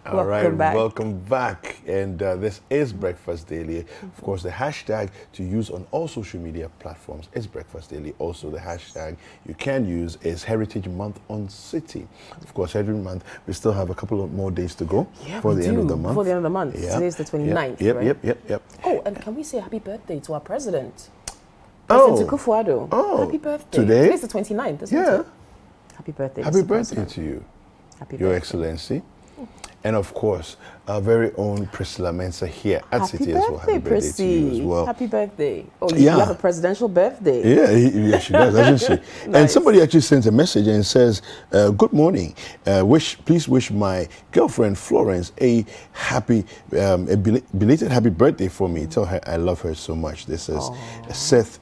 All right, Welcome back. welcome back. And this is Breakfast Daily. Of course, the hashtag to use on all social media platforms is Breakfast Daily. Also, the hashtag you can use is Heritage Month on City. Of course, every month we still have a couple of more days to go For the end of the month. Before the end of the month. Yeah. Today's the 29th, Yep, right? Yep. Oh, and can we say happy birthday to our president? Oh. President Akufo-Addo. Oh. Happy birthday. Today? Today's the 29th, isn't Yeah. it? Happy birthday, Happy Mr. birthday President. to you, Happy Your birthday. Excellency. And of course, our very own Priscilla Mensah here at Happy City as well. Happy birthday Prissy. to you as well. Happy birthday. Oh, you Yeah. have a presidential birthday. Yeah, yeah, she does, doesn't she? And Nice. somebody actually sends a message and says, "Good morning. Please wish my girlfriend Florence a happy, a belated happy birthday for me. Tell her I love her so much." This is Seth,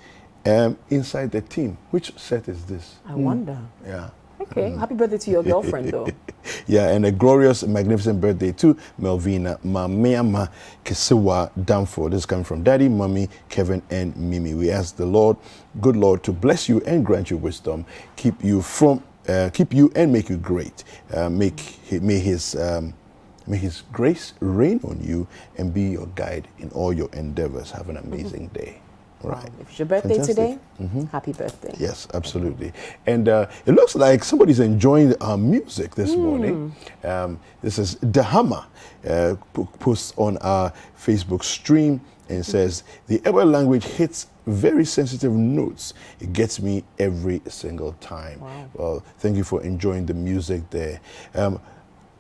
inside the team. Which Seth is this? I wonder. Yeah. Okay, happy birthday to your girlfriend, though. Yeah, and a glorious, magnificent birthday to Melvina Mameama Kesewa Danford. This is coming from Daddy, Mommy, Kevin, and Mimi. We ask the Lord, good Lord, to bless you and grant you wisdom, keep you and make you great. May His grace reign on you and be your guide in all your endeavors. Have an amazing day. Right. If it's your birthday Fantastic. today, happy birthday. Yes, absolutely. And it looks like somebody's enjoying our music this morning. This is The Hammer, posts on our Facebook stream and says, the Ewe language hits very sensitive notes. It gets me every single time. Wow. Well, thank you for enjoying the music there.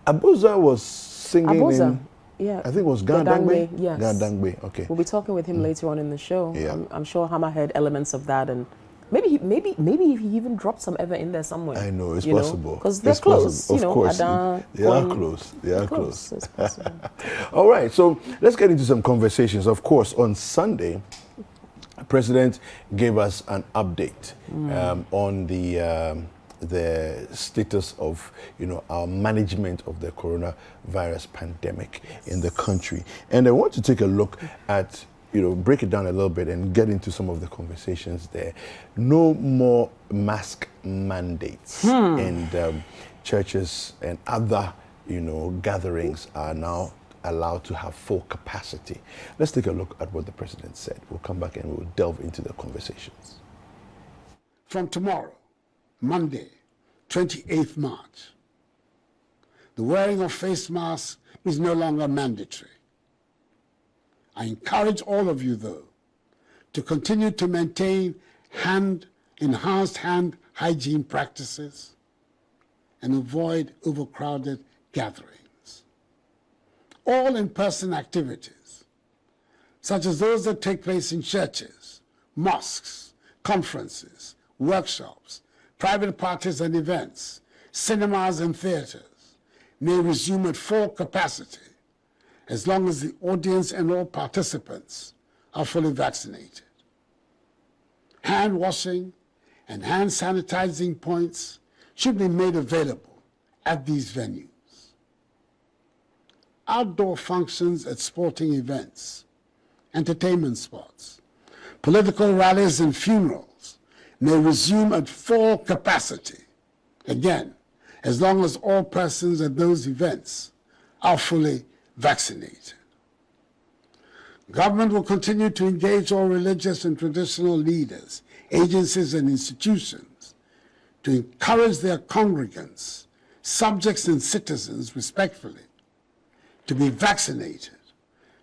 Abuza was singing Abuza. in, Yeah. I think it was Gandangbe. Yes. Gandangbe, okay. We'll be talking with him later on in the show. Yeah. I'm sure Hammer heard elements of that, and maybe he even dropped some ever in there somewhere. I know, it's you possible. Because they're It's close. possible. You know, Of course. Adan, They are Kwon, close. They are close. It's possible. All right, so let's get into some conversations. Of course, on Sunday, the President gave us an update on the status of, our management of the coronavirus pandemic in the country. And I want to take a look at, break it down a little bit and get into some of the conversations there. No more mask mandates, and churches and other, gatherings are now allowed to have full capacity. Let's take a look at what the President said. We'll come back and we'll delve into the conversations. From tomorrow, Monday, 28th March, the wearing of face masks is no longer mandatory. I encourage all of you, though, to continue to maintain enhanced hand hygiene practices and avoid overcrowded gatherings. All in-person activities, such as those that take place in churches, mosques, conferences, workshops, private parties and events, cinemas and theaters, may resume at full capacity as long as the audience and all participants are fully vaccinated. Hand washing and hand sanitizing points should be made available at these venues. Outdoor functions at sporting events, entertainment spots, political rallies and funerals may resume at full capacity, again, as long as all persons at those events are fully vaccinated. Government will continue to engage all religious and traditional leaders, agencies and institutions to encourage their congregants, subjects and citizens respectfully to be vaccinated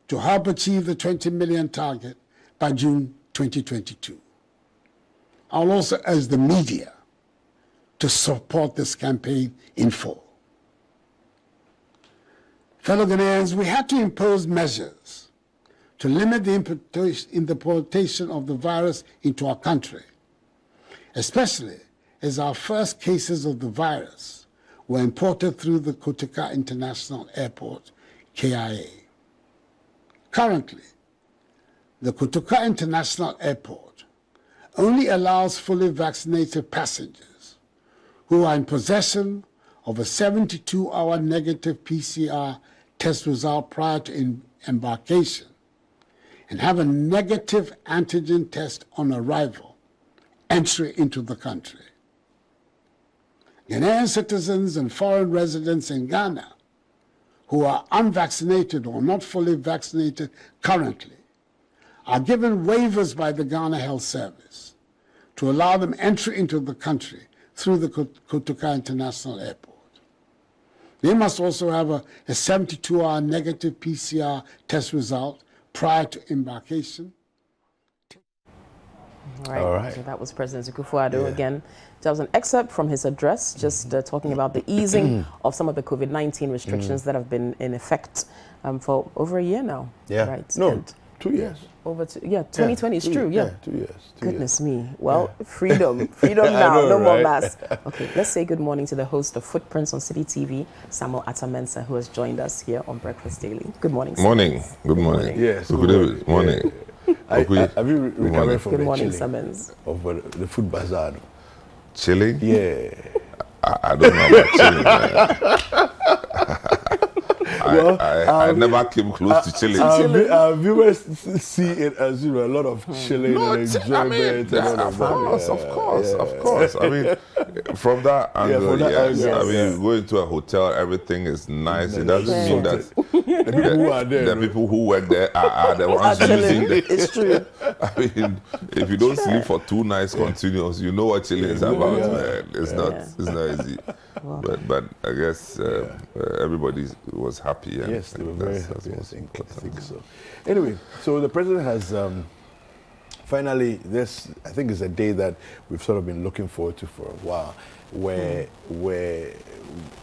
to help achieve the 20 million target by June 2022. I'll also urge the media to support this campaign in full. Fellow Ghanaians, we had to impose measures to limit the importation of the virus into our country, especially as our first cases of the virus were imported through the Kotoka International Airport, KIA. Currently, the Kotoka International Airport only allows fully vaccinated passengers who are in possession of a 72-hour negative PCR test result prior to embarkation and have a negative antigen test on arrival, entry into the country. Ghanaian citizens and foreign residents in Ghana who are unvaccinated or not fully vaccinated currently are given waivers by the Ghana Health Service to allow them entry into the country through the Kotoka International Airport. They must also have a 72-hour negative PCR test result prior to embarkation. All right. So that was President Akufo-Addo again. That was an excerpt from his address, just talking about the easing of some of the COVID-19 restrictions that have been in effect for over a year now. Yeah. Right. No, And 2 years. over to 2020 is true. 2 Yeah. 2 years. Goodness me. Well, freedom now, know, no more right? masks. Okay, let's say good morning to the host of Footprints on City TV, Samuel Atamensa, who has joined us here on Breakfast Daily. Good morning, Samuel. Morning. Good morning. Yes, Good good morning. morning. Have you recovered from Good the morning, chilling Simmons. of the food bazaar? Chilling? Yeah. I don't know about chilling, man. I never came close to chilling. Our viewers see it as, a lot of chilling and enjoyment. Of course. I mean, from that angle, yes. I mean, go into a hotel, everything is nice. It doesn't mean that the people who are there, the people who work there are the ones using the... It's true. I mean, if you don't sleep for 2 nights continuous, you know what chilling is about, man. It's not easy. But I guess everybody was happy. And yes, they were very happy. I think so. so. Anyway, so the president has finally, this I think is a day that we've sort of been looking forward to for a while, where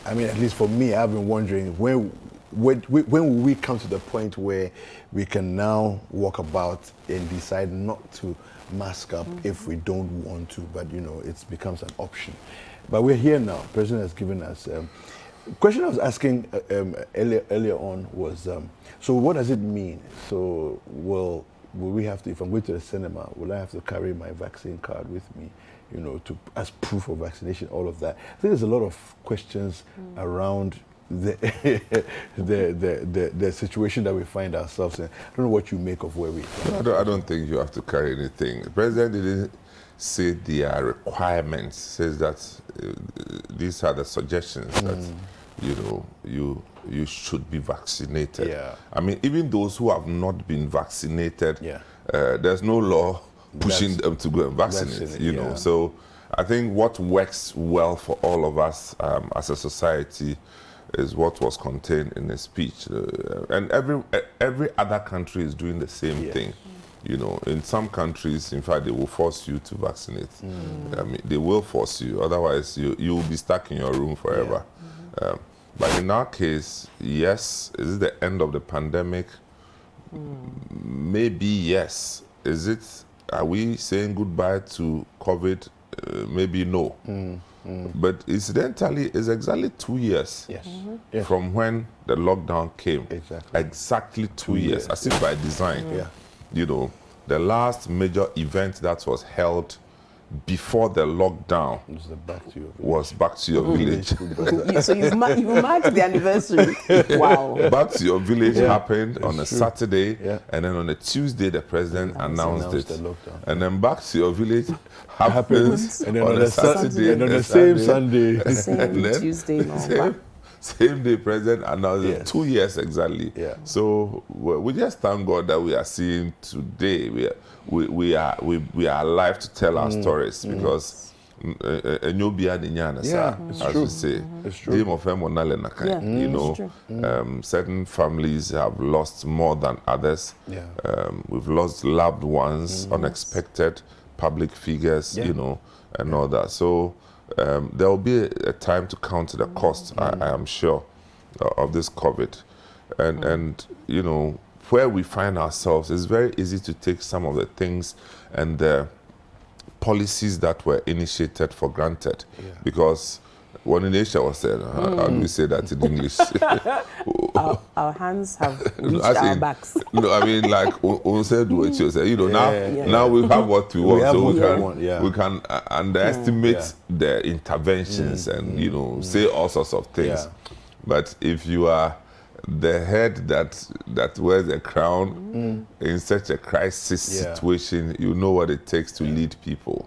I mean, at least for me, I've been wondering when will we come to the point where we can now walk about and decide not to mask up if we don't want to, but it becomes an option. But we're here now. The president has given us. Question I was asking earlier on was, so what does it mean? So will we have to, if I'm going to the cinema, will I have to carry my vaccine card with me, as proof of vaccination, all of that? I think there's a lot of questions around the situation that we find ourselves in. I don't know what you make of where we are. I don't think you have to carry anything. The president didn't say their requirements, says that these are the suggestions that you should be vaccinated. Yeah. I mean, even those who have not been vaccinated, there's no law pushing them to go and vaccinate. So I think what works well for all of us as a society is what was contained in the speech. And every other country is doing the same thing. In some countries, in fact, they will force you to vaccinate. I mean, they will force you. Otherwise, you will be stuck in your room forever. But in our case, yes, is it the end of the pandemic? Maybe yes. Are we saying goodbye to COVID? Maybe no. But incidentally, it's exactly 2 years from when the lockdown came. Exactly 2 years, as if by design. The last major event that was held before the lockdown was Back to Your Village. So you've marked the anniversary. Wow. Back to Your Village happened on a Saturday, and then on a Tuesday the president announced it. And then Back to Your Village happens and then on a Saturday, and on the same Sunday. Same Tuesday. Same day president announced it, 2 years exactly. So we just thank God that we are seeing today. We are alive to tell our stories because as we say, it's true. Certain families have lost more than others. We've lost loved ones, unexpected public figures, and all that. So there will be a time to count the cost, I am sure, of this COVID. And where we find ourselves, it's very easy to take some of the things and the policies that were initiated for granted. Because when in Asia was said, how do we say that in English? Our hands have reached our backs. No, I mean, like, now we have what we want. We can underestimate the interventions and, say all sorts of things. But if you are the head that wears a crown in such a crisis situation, you know what it takes to lead people.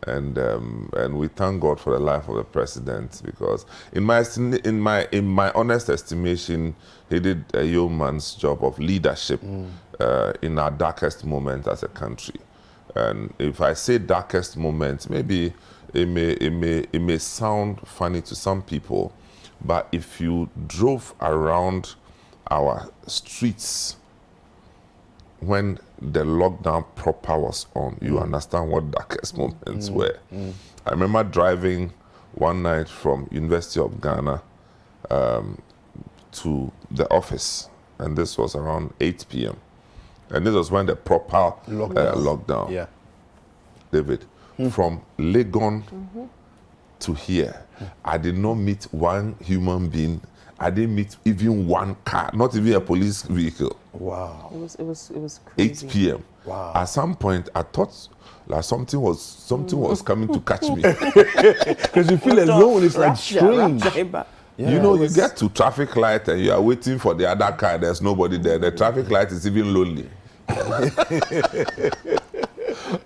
And we thank God for the life of the president, because in my honest estimation, he did a yeoman's job of leadership in our darkest moment as a country. And if I say darkest moment, maybe it may sound funny to some people, but if you drove around our streets when the lockdown proper was on, you understand what darkest moments were. I remember driving one night from University of Ghana to the office, and this was around 8 p.m. And this was when the proper lockdown. Yeah. David, from Legon to here, I did not meet one human being. I didn't meet even one car, not even a police vehicle. Wow. It was crazy. 8 p.m. Wow. At some point, I thought like something was coming to catch me. Because you feel alone, it's like strange. Yeah, you know, you get to traffic light and you are waiting for the other car. There's nobody there. The traffic light is even lonely.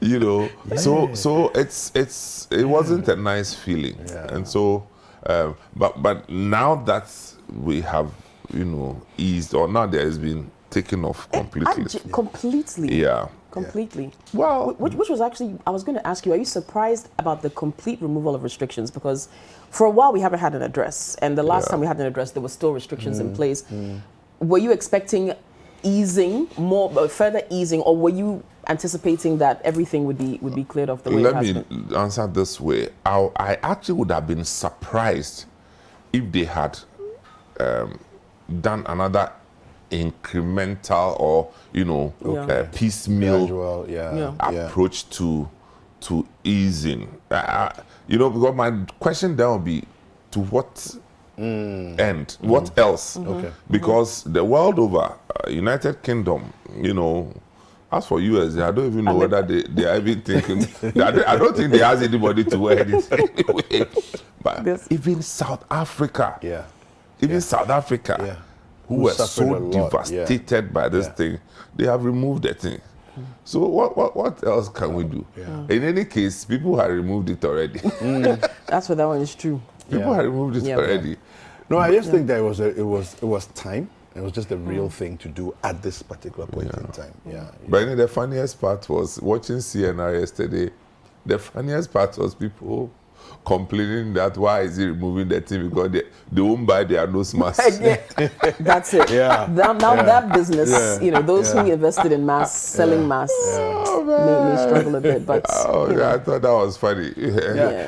You know, so it wasn't a nice feeling. And so, but now that we have, you know, eased, or now there has been taken off completely. Completely. Yeah. Completely. Well, which was actually, I was going to ask you, are you surprised about the complete removal of restrictions? Because for a while we haven't had an address, and the last time we had an address, there were still restrictions in place. Were you expecting easing, further easing, or were you anticipating that everything would be cleared off the way it has been? Let me answer this way. I actually would have been surprised if they had done another incremental or, you know, piecemeal Gradual, approach to easing. You know, because my question then will be, to what end? What else? Okay. Because the world over, United Kingdom, you know, as for US, I don't even know whether they are even thinking. I don't think they ask anybody to wear anything anyway. But even South Africa, South Africa, who were so devastated by this thing, they have removed the thing. So what else can we do? In any case, people have removed it already. That's what that one is true. People have removed it already. No, I just think that it was time. It was just a real thing to do at this particular point in time. But you know, the funniest part was watching CNR yesterday. The funniest part was people complaining that why is he removing the thing, because they won't buy their nose masks. That's it. That business, you know, those who invested in masks, selling masks, may struggle a bit. But I thought that was funny.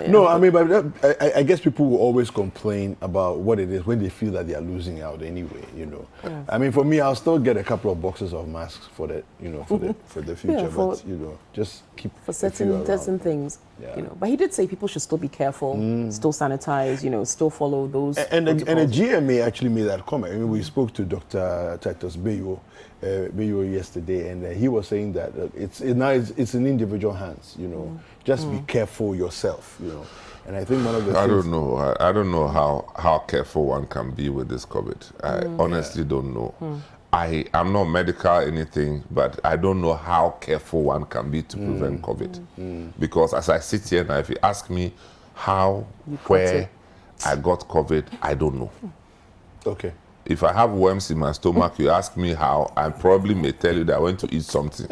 No, I mean, but I guess people will always complain about what it is when they feel that they are losing out anyway. You know, I mean, for me, I'll still get a couple of boxes of masks for the, you know, for the future. But you know, just keep for certain things. You know, but he did say people should still be careful, still sanitize, you know, still follow those. And a GMA actually made that comment. I mean, we spoke to Dr. Titus Beyo yesterday, and he was saying that it's in individual hands. You know, just be careful yourself. You know, and I think one of the I don't know how careful one can be with this COVID. I honestly don't know. I am not medical anything, but I don't know how careful one can be to prevent COVID. Because as I sit here now, if you ask me where I got COVID, I don't know. Okay. If I have worms in my stomach, you ask me how, I probably may tell you that I went to eat something.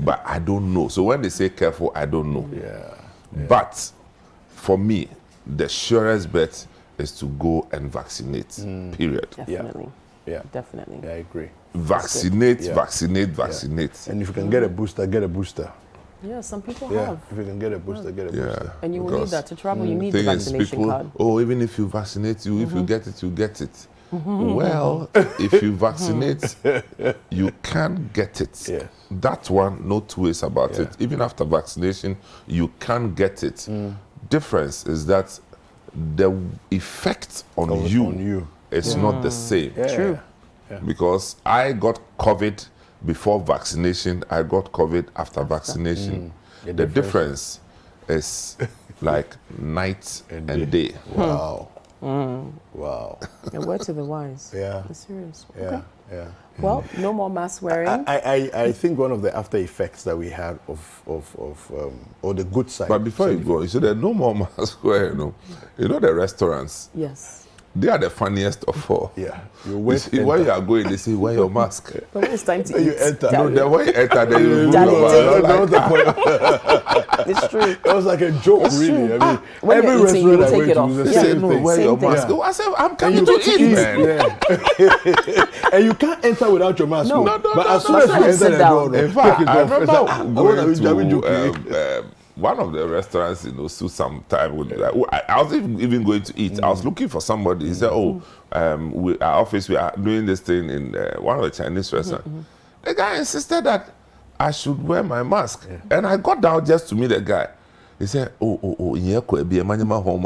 But I don't know. So when they say careful, I don't know. But for me, the surest bet is to go and vaccinate, period. Definitely. Definitely. Yeah, I agree. Vaccinate. And if you can get a booster, get a booster. Yeah, some people have. If you can get a booster, get a booster. And you will need that to travel. You need the vaccination card. Oh, even if you vaccinate, if you get it, you get it. Well, if you vaccinate, you can get it. That one, no two ways about it. Even after vaccination, you can get it. Difference is that the effect on you is not the same. True. Because I got COVID before vaccination, I got COVID after vaccination. The difference is like night and day. Wow. Wow. A word to the wise. Yeah. It's serious. Yeah. Okay. Yeah. Well, no more mask wearing. I think one of the after effects that we had or the good side. But before you go, you said there are no more mask wearing. You know the restaurants. Yes. They are the funniest of all. Yeah. You see, when you are going, they say, wear your mask. But when it's time to eat, you enter. No, then when you enter, then you remove Darling, your mask. it's true. It was like a joke, It's really. true. I mean, When every you're eating, you restaurant I take went it to off. was the They Yeah. say, same no, thing. wear Same your thing. mask. Yeah. Oh, I said, I'm And coming you to get to eat, eat, man. yeah. And you can't enter without your mask. No. on. No, But as soon no, as no. you enter Sit the down. door, In fact, take it I off. It's remember like, going joking. to one of the restaurants, so sometime with, I was even going to eat. I was looking for somebody. He said, "Oh, our office, we are doing this thing in one of the Chinese restaurants." The guy insisted that I should wear my mask, and I got down just to meet the guy. He said, "Oh, yeah, could be a man in my home."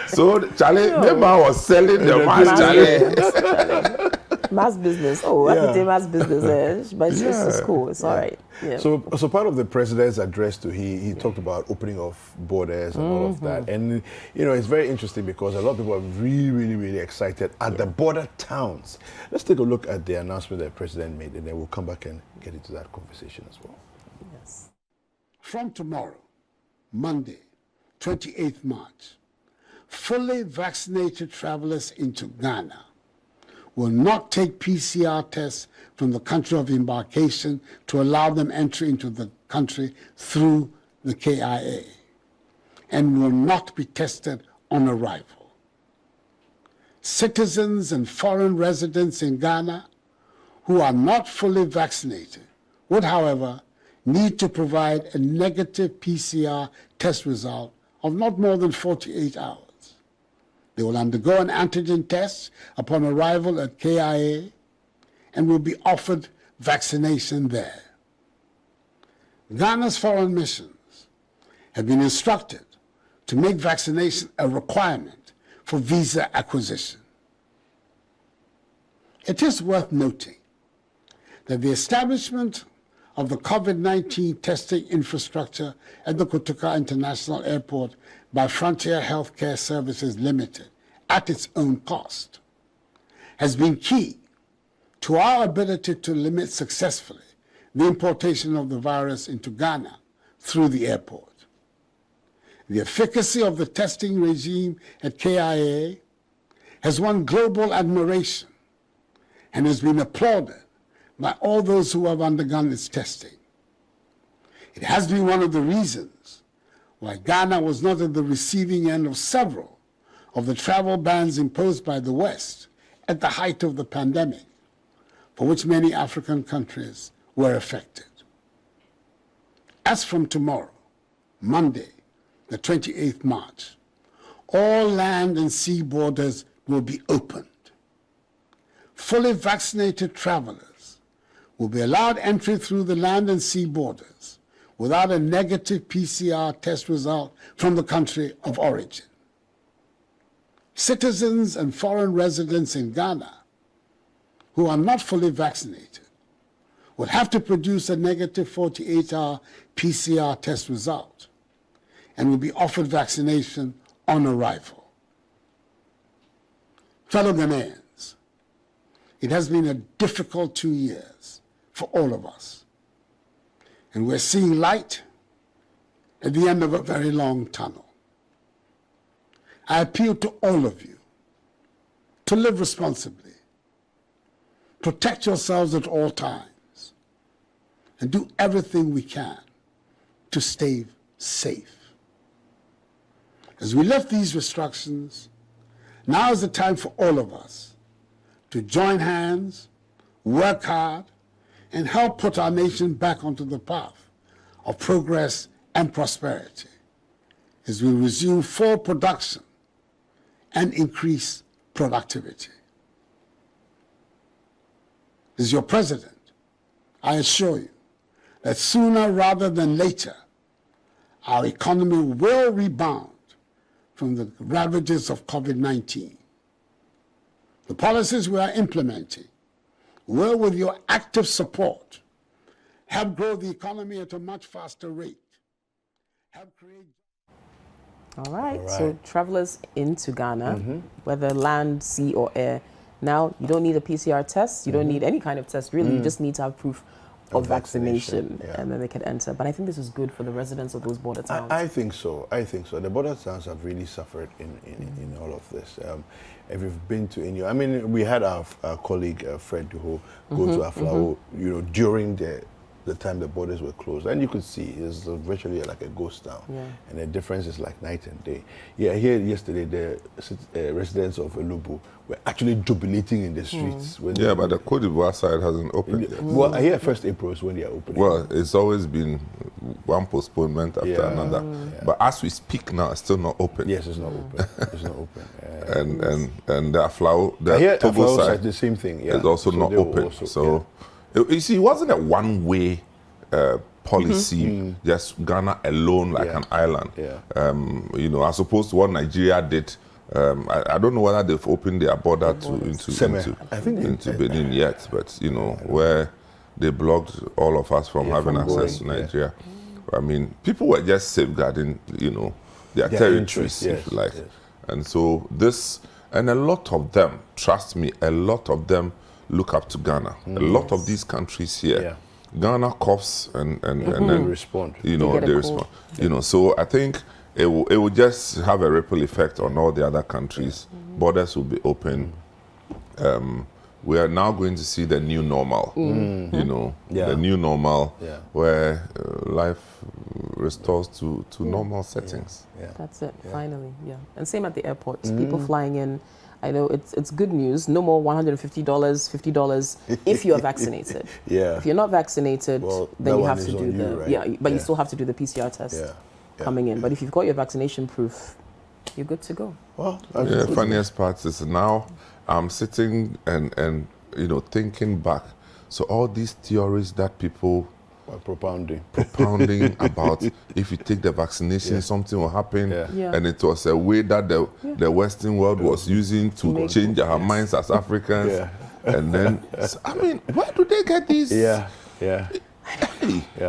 So Charlie, the man was selling the mask, Charlie. Mass business. Oh, I could do mass business. But it's cool. It's all right. Yeah. So part of the president's address too, he talked about opening of borders and all of that. And it's very interesting because a lot of people are really, really, really excited at the border towns. Let's take a look at the announcement that the president made, and then we'll come back and get into that conversation as well. Yes. From tomorrow, Monday, 28th March, fully vaccinated travelers into Ghana will not take PCR tests from the country of embarkation to allow them entry into the country through the KIA, and will not be tested on arrival. Citizens and foreign residents in Ghana who are not fully vaccinated would, however, need to provide a negative PCR test result of not more than 48 hours. They will undergo an antigen test upon arrival at KIA and will be offered vaccination there. Ghana's foreign missions have been instructed to make vaccination a requirement for visa acquisition. It is worth noting that the establishment of the COVID-19 testing infrastructure at the Kotoka International Airport by Frontier Healthcare Services Limited at its own cost has been key to our ability to limit successfully the importation of the virus into Ghana through the airport. The efficacy of the testing regime at KIA has won global admiration and has been applauded by all those who have undergone its testing. It has been one of the reasons why Ghana was not at the receiving end of several of the travel bans imposed by the West at the height of the pandemic, for which many African countries were affected. As from tomorrow, Monday, the 28th March, all land and sea borders will be opened. Fully vaccinated travelers will be allowed entry through the land and sea borders without a negative PCR test result from the country of origin. Citizens and foreign residents in Ghana who are not fully vaccinated will have to produce a negative 48-hour PCR test result and will be offered vaccination on arrival. Fellow Ghanaians, it has been a difficult 2 years for all of us, and we're seeing light at the end of a very long tunnel. I appeal to all of you to live responsibly, protect yourselves at all times, and do everything we can to stay safe. As we lift these restrictions, now is the time for all of us to join hands, work hard, and help put our nation back onto the path of progress and prosperity as we resume full production and increase productivity. As your president, I assure you that sooner rather than later, our economy will rebound from the ravages of COVID-19. The policies we are implementing will, with your active support, help grow the economy at a much faster rate, help create. All right. All So right. travelers into Ghana, whether land, sea, or air, now you don't need a PCR test. You don't need any kind of test, really. You just need to have proof of vaccination, yeah. and then they can enter. But I think this is good for the residents of those border towns. I think so. I think so. The border towns have really suffered in all of this. If you've been to any, I mean, we had our colleague Fred Duho go to Aflao, during the time the borders were closed, and you could see it's virtually like a ghost town, and the difference is like night and day. Yeah, here yesterday the residents of Elubu were actually jubilating in the streets. When but the Côte d'Ivoire side hasn't opened yet. Well, I hear 1st April is when they are opening. Well, it's always been one postponement after another. But as we speak now, it's still not open. Yes, it's not open. It's not open. And the Aflao, I hear the Togo Aflao side side the same thing. Yeah. is also So not they will open. also- So you see, it wasn't a one-way policy, just Ghana alone like an island. Yeah. As opposed to what Nigeria did. I don't know whether they've opened their border into Benin yet, but where they blocked all of us from having from access going, to Nigeria. I mean, people were just safeguarding, their territories, interests, if you like. yes. And so and a lot of them, trust me, a lot of them look up to Ghana. A lot of these countries here, Ghana coughs and then respond. they get a respond. So I think it will just have a ripple effect on all the other countries. Borders will be open. We are now going to see the new normal. The new normal, where life restores to normal settings. That's it, finally, And same at the airports. People flying in. I know it's good news. No more $150, $50 if you are vaccinated. If you're not vaccinated, then you have to do you still have to do the PCR test coming in. But if you've got your vaccination proof, you're good to go. Well, funniest part is now I'm sitting and thinking back. So all these theories that people propounding about if you take the vaccination, something will happen. And it was a way that the Western world was using to change our minds as Africans. And then, I mean, where do they get these?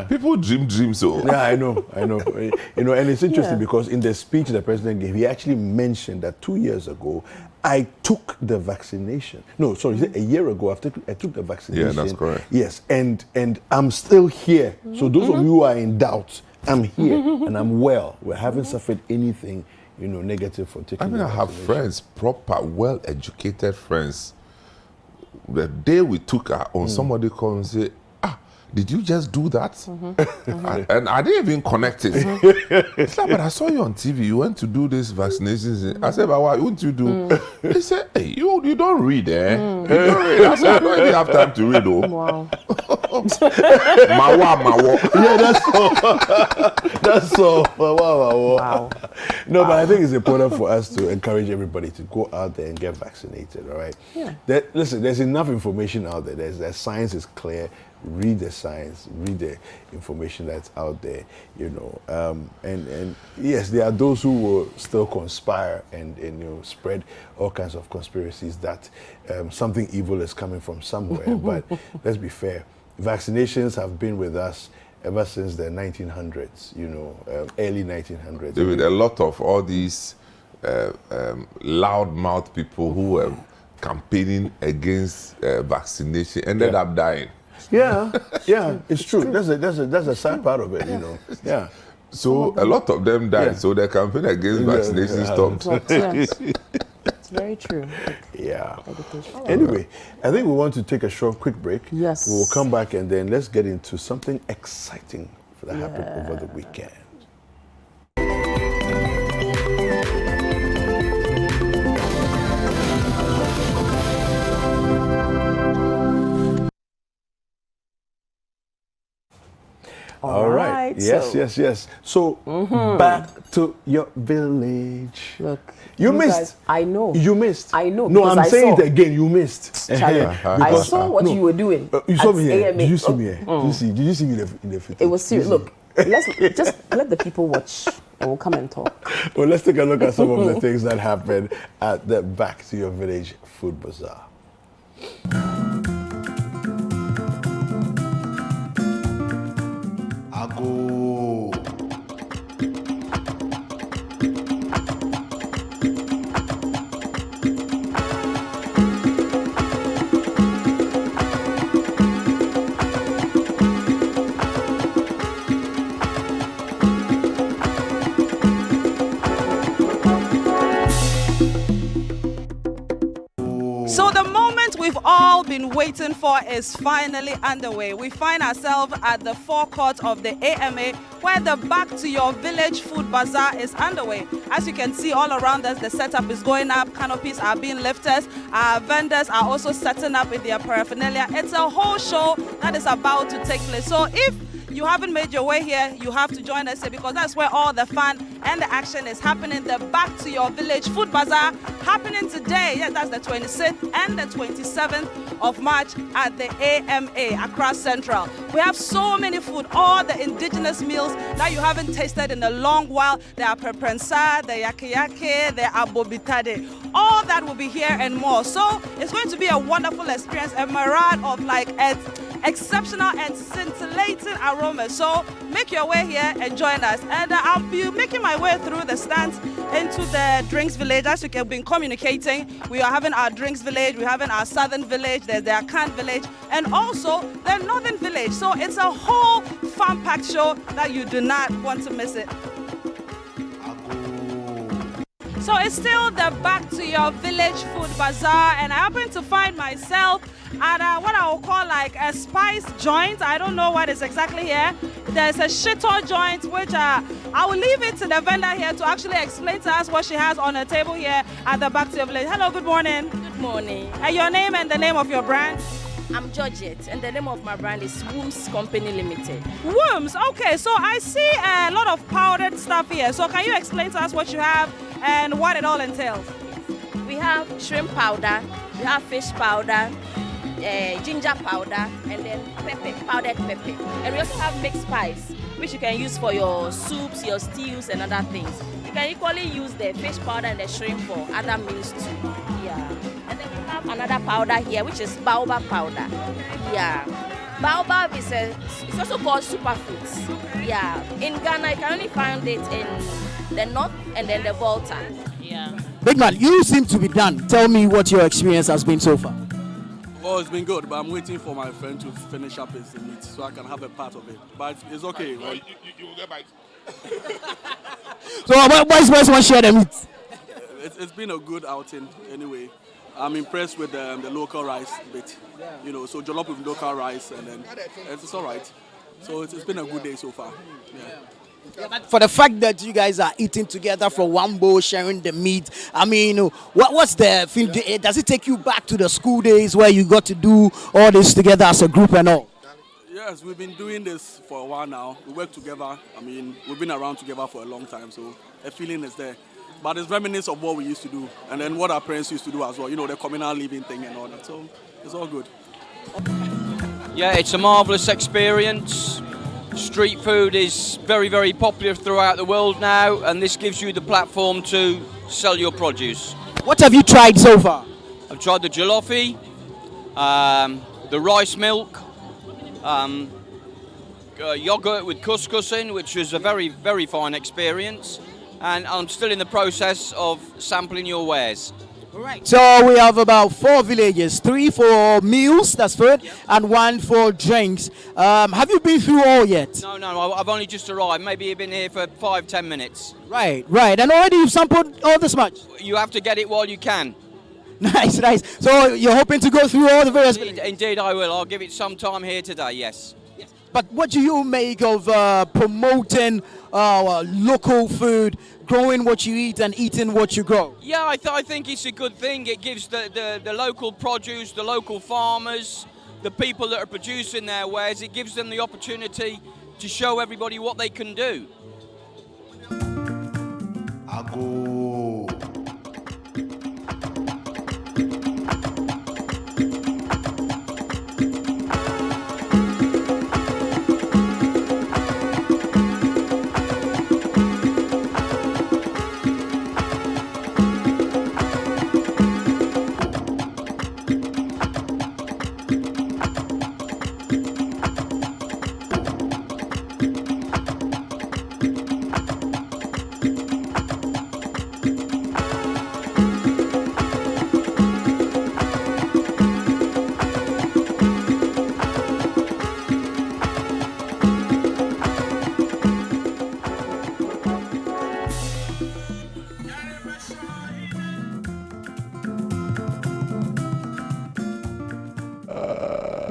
People dream so. Yeah, I know. And it's interesting because in the speech the president gave, he actually mentioned that 2 years ago, I took the vaccination. No, sorry, a year ago, I took the vaccination. Yeah, that's correct. Yes, and I'm still here. So those of you who are in doubt, I'm here and I'm well. We haven't suffered anything, negative for taking. I mean, the I have vaccination. friends, proper, well-educated friends. The day we took our own, somebody called and say, did you just do that? And I didn't even connect it. It's like, but I saw you on TV. You went to do this vaccinations. I said, but why wouldn't you do? They said, hey, you don't read, eh? You don't read. I said, I don't even have time to read, though. Wow. Mawa. Yeah, that's all. That's all. Wow. No, but I think it's important for us to encourage everybody to go out there and get vaccinated, all right? Listen, there's enough information out there. The science is clear. Read the science, read the information that's out there, and yes, there are those who will still conspire and spread all kinds of conspiracies that something evil is coming from somewhere. But let's be fair, vaccinations have been with us ever since the 1900s, early 1900s. David, a lot of all these loudmouth people who were campaigning against vaccination ended up dying. Yeah, it's true. That's a sad part of it, Yeah. So a lot of them died. So the campaign against vaccination stopped. It's very true. Yeah. Anyway, I think we want to take a quick break. Yes. We will come back and then let's get into something exciting that happened over the weekend. All right. Yes. So back to your village. Look, you missed. Guys, I know. You missed. I know. No, I'm saying saw. it again. You missed. Charlie, I saw what you were doing. You saw me here. AMA. Did you see me here? Did you see me in the footage? It was serious. Look, let's just let the people watch, and we'll come and talk. Well, let's take a look at some of the things that happened at the Back to Your Village Food Bazaar. we've all been waiting for is finally underway. We find ourselves at the forecourt of the AMA, where the Back to Your Village Food Bazaar is underway. As you can see all around us, the setup is going up, canopies are being lifted, our vendors are also setting up with their paraphernalia. It's a whole show that is about to take place. So if you haven't made your way here, you have to join us here, because that's where all the fun and the action is happening. The Back to Your Village Food Bazaar happening today. Yeah, that's the 26th and the 27th of March at the AMA across Central. We have so many food, all the indigenous meals that you haven't tasted in a long while. There are peprensa, the yake, the abobitade. All that will be here and more. So it's going to be a wonderful experience, a mirage of like exceptional and scintillating aromas. So make your way here and join us. And I'll be making my way through the stands into the drinks village. As you have been communicating, we are having our drinks village, we're having our southern village, there's the Akan village, and also the northern village. So it's a whole fun-packed show that you do not want to miss it. So it's still the Back to Your Village Food Bazaar, and I happen to find myself at what I will call like a spice joint. I don't know what is exactly here. There's a shito joint, which I will leave it to the vendor here to actually explain to us what she has on the table here at the Back to Your Village. Hello, good morning. Good morning. Your name and the name of your brand? I'm Georgette, and the name of my brand is Wombs Company Limited. Wombs, okay. So I see a lot of powdered stuff here. So can you explain to us what you have and what it all entails? We have shrimp powder, we have fish powder, ginger powder, and then pepper, powdered pepper. And we also have mixed spice, which you can use for your soups, your stews, and other things. You can equally use the fish powder and the shrimp for other meals too. Yeah. And then we have another powder here, which is baobab powder. Yeah. Baobab is it's also called superfruits. Yeah. In Ghana, you can only find it in the north and then the Volta. Yeah. Big man, you seem to be done. Tell me what your experience has been so far. Well, it's been good, but I'm waiting for my friend to finish up his meat so I can have a part of it. But it's okay. No, you will get bite. So, why is one share the meat? It's been a good outing anyway. I'm impressed with the local rice bit. You know, so jollof with local rice, and then it's all right. So it's been a good day so far. Yeah. Yeah, but for the fact that you guys are eating together from one bowl, sharing the meat, I mean, what's the feel? Does it take you back to the school days where you got to do all this together as a group and all? Yes, we've been doing this for a while now. We work together. I mean, we've been around together for a long time, so a feeling is there. But it's reminiscent of what we used to do, and then what our parents used to do as well. You know, the communal living thing and all that. So it's all good. Yeah, it's a marvelous experience. Street food is very, very popular throughout the world now, and this gives you the platform to sell your produce. What have you tried so far? I've tried the jollofi, the rice milk, yogurt with couscous in, which was a very, very fine experience, and I'm still in the process of sampling your wares. Right. So we have about 4 villages, 3 for meals, that's food, and 1 for drinks. Have you been through all yet? No, I've only just arrived. Maybe you've been here for 5-10 minutes. Right. And already you've sampled all this much? You have to get it while you can. Nice. So you're hoping to go through all the various villages? Indeed I will. I'll give it some time here today, yes. But what do you make of promoting local food, growing what you eat and eating what you grow? Yeah, I think it's a good thing. It gives the local produce, the local farmers, the people that are producing their wares, it gives them the opportunity to show everybody what they can do.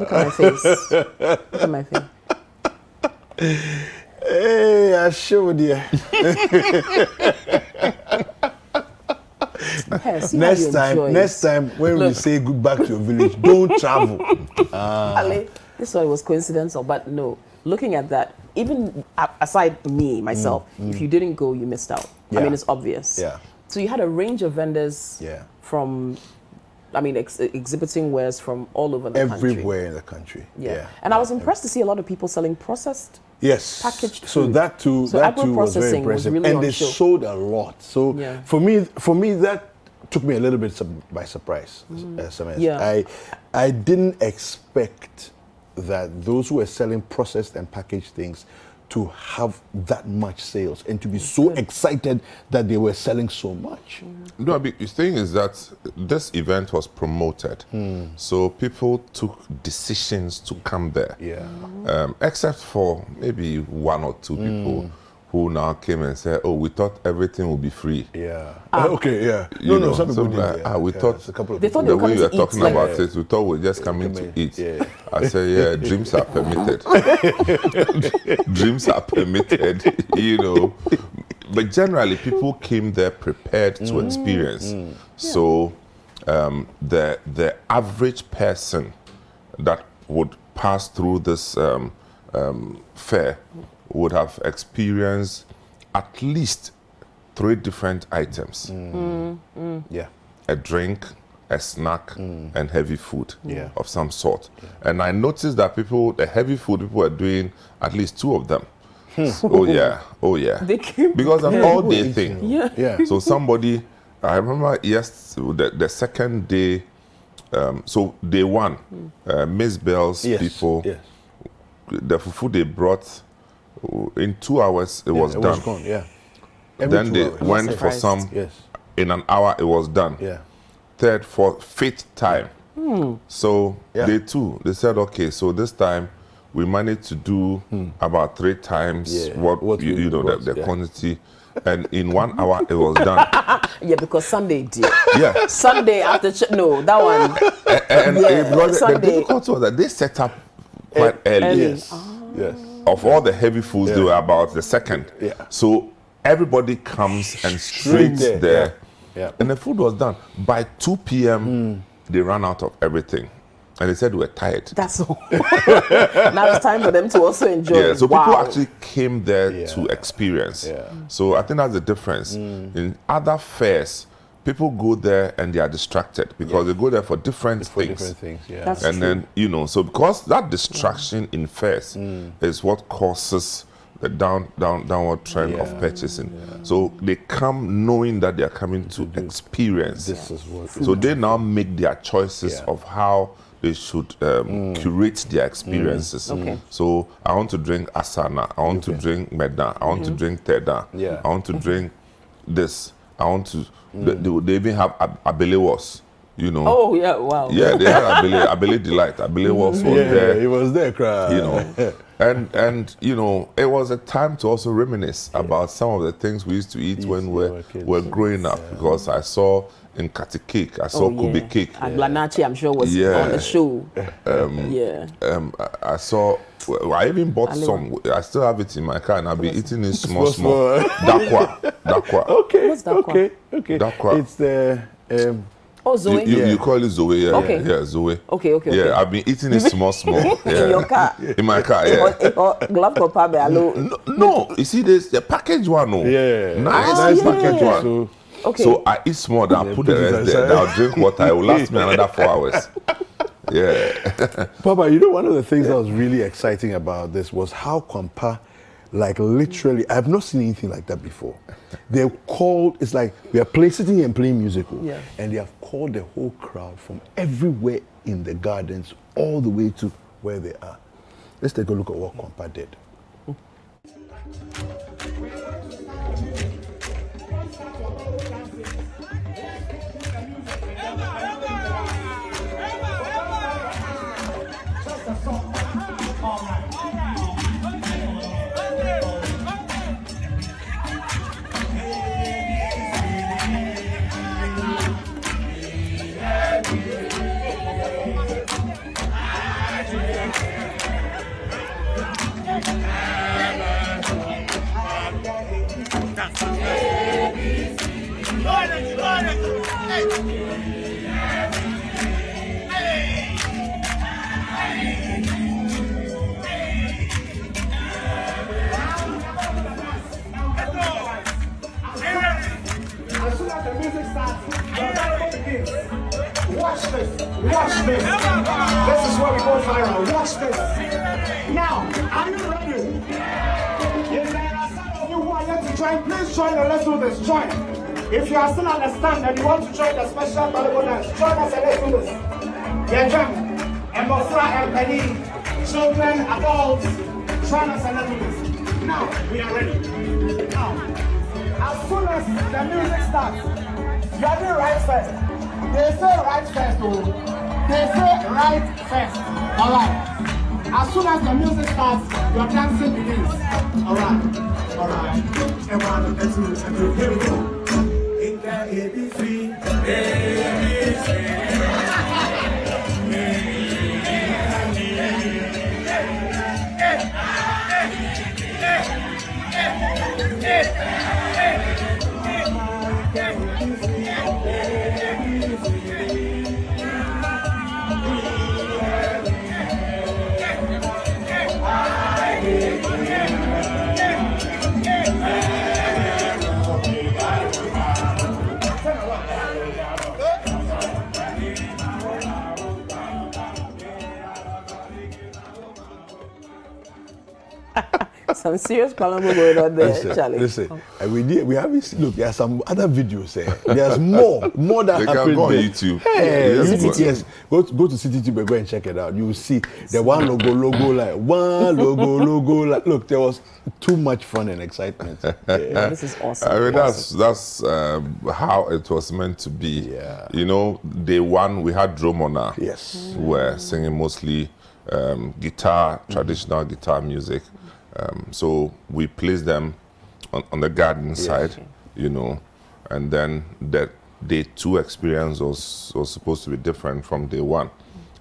Look at my face. Look at my face. Hey, I showed you. Yes, Next time when we say goodbye to your village, don't travel. Ali, this one was coincidental, but no. Looking at that, even aside me, myself, if you didn't go, you missed out. Yeah. I mean, it's obvious. Yeah. So you had a range of vendors from, I mean, exhibiting wares from all over the country. Everywhere in the country. Yeah. And I was impressed to see a lot of people selling processed packaged so food. that too, So that too was very agro-processing was impressive, really and on they show. sold a lot. So for me, that took me a little bit by surprise. SMS. Yeah. I didn't expect that those who were selling processed and packaged things to have that much sales and to be so excited that they were selling so much. No, the thing is that this event was promoted, so people took decisions to come there. Except for maybe one or two people who now came and said, "Oh, we thought everything would be free." Okay, yeah. No, some people did. We thought a couple of They thought people. they the way were you were coming to talking eat, about it, we thought we were just coming to eat. Yeah. I said, yeah, dreams are permitted. Dreams are permitted, you know. But generally, people came there prepared to experience. So the average person that would pass through this fair would have experienced at least 3 different items. Yeah. A drink, a snack, and heavy food of some sort. And I noticed that the heavy food, people were doing at least 2 of them. Oh yeah. They came Because an all-day thing. Yeah. So somebody, I remember the second day, so day 1, Miss Bell's people, the fufu they brought, in 2 hours it was done. Was gone, yeah. Then 2 they hours. went for some, in an hour it was done. Yeah. 3rd, 4th, 5th time. So day 2, they said, okay, so this time we managed to do about 3 times what you know, the quantity. And in 1 hour it was done. Yeah, because Sunday did. Yeah. Sunday after no, that one. And the Sunday. difficulty was that they set up quite early. Yes. Of all the heavy foods, they were about the second. Yeah. So everybody comes and straight there. Yeah. And the food was done. By 2 p.m., they ran out of everything. And they said they were tired. That's all. Now it's time for them to also enjoy. Yeah, so wow. people actually came there to experience. Yeah. So I think that's the difference. In other fairs, people go there and they are distracted because they go there for different things. Yeah. That's And true. then, you know, so because that distraction in fairs is what causes the downward trend of purchasing. So they come knowing that they are coming to experience. This is what. So they now make their choices of how they should curate their experiences. Okay. So I want to drink Asana, I want to drink Meda, I want to drink Teda, Yeah. I want to drink this, I want to, they even have Abelewas, you know. Oh yeah, wow. Yeah, they had Abele Delight. Abelewas was Yeah, there. it was there, crowd. You know, and you know, it was a time to also reminisce about some of the things we used to eat when we were growing up. Because I saw in Kati cake, I saw Kube cake. And Blanachi, I'm sure, was on the show. I saw. I even bought some. I still have it in my car, and I'll be eating it small. Dakwa. Okay. What's Dakwa? Okay. Dakwa. It's the. Oh, Zoe. You call it Zoe, yeah. Okay. Yeah, Zoe. Okay. Yeah, I've been eating it small. Yeah. In your car. In my car, yeah. Glove copper, hello. No, you see this, the package one, oh. Yeah. Nice package one. So, Okay. So I eat small, then I put the rest there, then I'll drink water, it will last me another 4 hours. Yeah. Papa, you know, one of the things that was really exciting about this was how Kwampa, like literally, I've not seen anything like that before. They're called, it's like we are sitting and playing musical, and they have called the whole crowd from everywhere in the gardens all the way to where they are. Let's take a look at what Kwampa did. As soon as the music starts, the battle begins. Watch this. Watch this. This is where we go viral. Watch this. Now, are you ready? If there are some of you who are yet to join, please join and let's do this. Join. If you are still understand and you want to join the special Bible dance, join us and let's do this. Yeah, jump. And Bosra and Penny, children, adults, join us and let's do this. Now, we are ready. Now. As soon as the music starts, you are doing right first. They say right first, oh. They say right first. Alright. As soon as the music starts, your dancing begins. Alright. Alright. Everyone, let's do this. Here we go. In the ABC. Some serious Colombo going on there, Charlie. Listen, we haven't seen, look, there are some other videos there. There's more that They happened can go on there. YouTube. Hey, Yes, yes, go to CityTube and go and check it out. You will see the one logo like, look, there was too much fun and excitement. Yeah. This is awesome. I mean, that's how it was meant to be. Yeah. You know, day one, we had Dromona. Yes. Who were singing mostly guitar, traditional guitar music. So we placed them on the garden side, you know, and then that day two experience was supposed to be different from day one.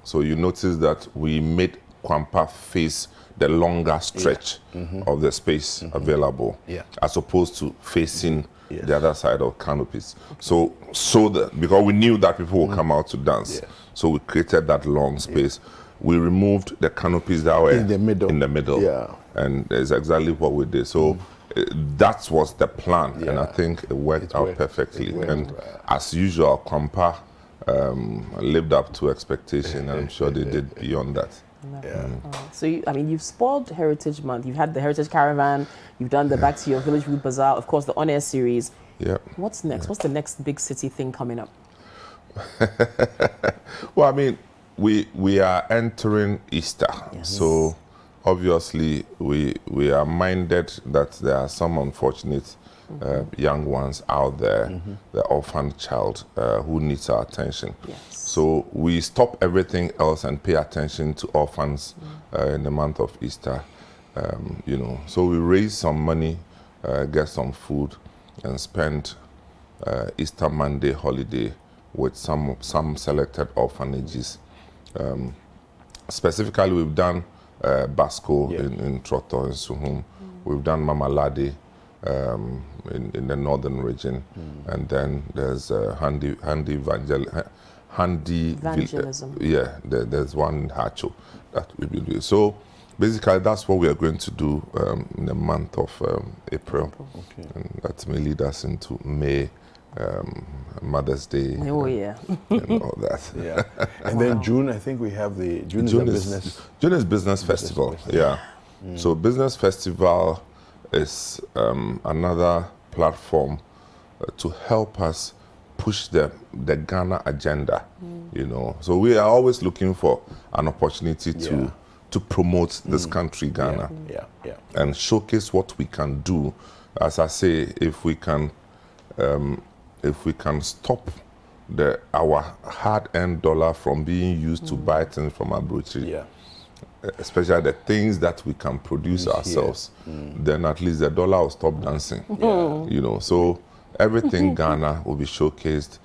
So you notice that we made Kwampa face the longer stretch of the space available, as opposed to facing the other side of canopies. So that because we knew that people would come out to dance, so we created that long space. We removed the canopies that were in the middle. Yeah. And it's exactly what we did. So that was the plan, and I think it worked out perfectly. And as usual, Kwampa lived up to expectation, and I'm sure they did beyond that. Yeah. So, you've spoiled Heritage Month. You've had the Heritage Caravan. You've done the Back to Your Village Route Bazaar. Of course, the On-Air series. Yeah. What's next? What's the next big city thing coming up? Well, I mean, we are entering Easter. Yes. So obviously we are minded that there are some unfortunate young ones out there, the orphan child who needs our attention. Yes. So we stop everything else and pay attention to orphans in the month of Easter. You know, so we raise some money, get some food, and spend Easter Monday holiday with some selected orphanages. Specifically, we've done Basco in Troto and Suhum. We've done Mama Lade in the northern region, and then there's Handy Evangelism. There's one in Hacho that we've been doing. So basically, that's what we are going to do in the month of April, and that may lead us into May. Mother's Day and all that. Yeah. And then June, I think we have the June is Business Festival. Yeah. So Business Festival is another platform to help us push the Ghana agenda. You know, so we are always looking for an opportunity to promote this country, Ghana, and showcase what we can do. As I say, if we can stop our hard-earned dollar from being used to buy things from abroad, especially the things that we can produce ourselves, then at least the dollar will stop dancing. You know, so everything Ghana will be showcased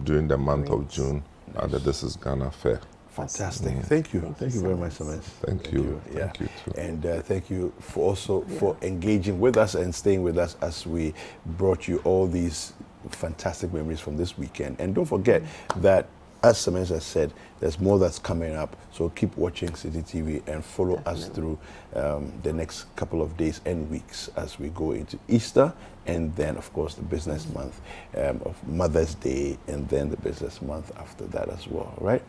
during the month of June at the This Is Ghana Fair. Fantastic. Thank you. Thank you very much, Samantha. Thank you. Thank you too. And thank you for engaging with us and staying with us as we brought you all these fantastic memories from this weekend. And don't forget that, as Samantha said, there's more that's coming up. So keep watching City TV and follow us through the next couple of days and weeks as we go into Easter, and then, of course, the business month of Mother's Day, and then the business month after that as well, right?